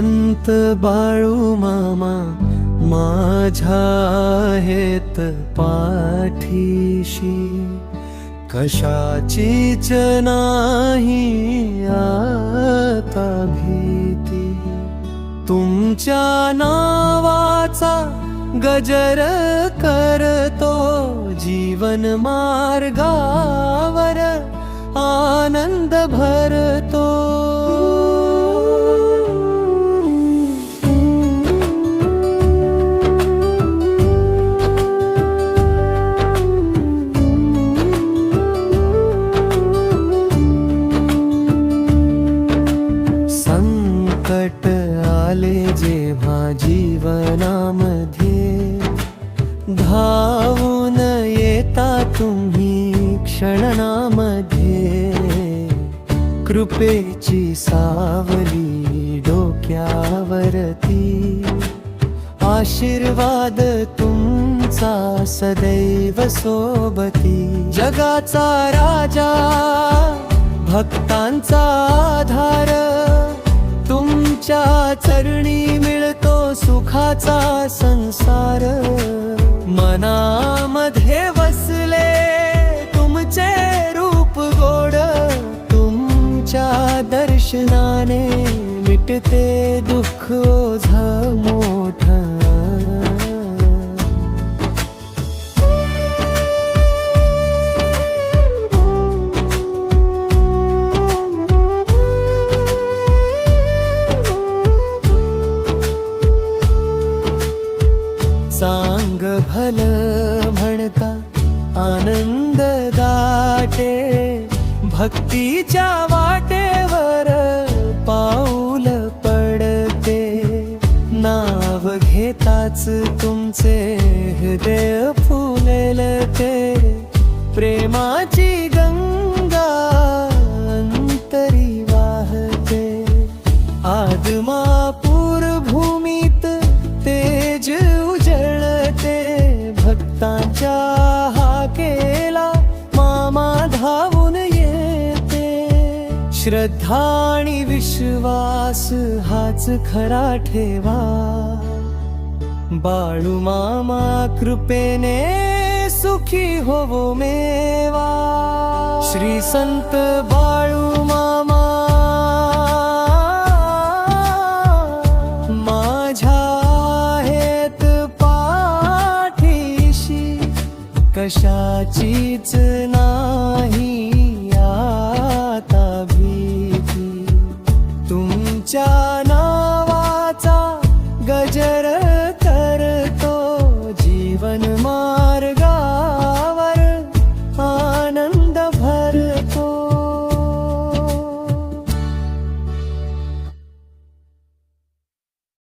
संत बाळू मामा माझ्या आहेत पाठीशी, कशाचीच नाही आता भीती। तुमच्या नावाचा गजर करतो जीवन मार्गावर आनंद भरतो। संकट आले जेव्हा जीवनामध्ये, धावून येता तुम्ही क्षणामध्ये। कृपेची सावली डोक्यावरती, आशीर्वाद तुमचा सदैव सोबती। जगाचा राजा भक्तांचा आधार, तुमच्या चरणी मिळतो सुखाचा संसार। मनामध्ये वसले तुमचे रूप गोड, तुमच्या दर्शनाने मिटते दुःख ओझं मोठं। चांग भल म्हणता आनंद दाटे, भक्तीच्या वाटेवर पाऊल पडते। नाव घेताच तुमचे हृदय फुलते, प्रेमाची गंगा अंतरी वाहते। आदमापूर भूमीत तेज उजळते, भक्तांच्या हाकेला मामा धावून येते। श्रद्धा आणि विश्वास हाच खरा ठेवा, बाळू मामा कृपेने सुखी होवो मेवा। श्री संत बाळू मामा माझ्या आहेत पाठीशी, कशाचीच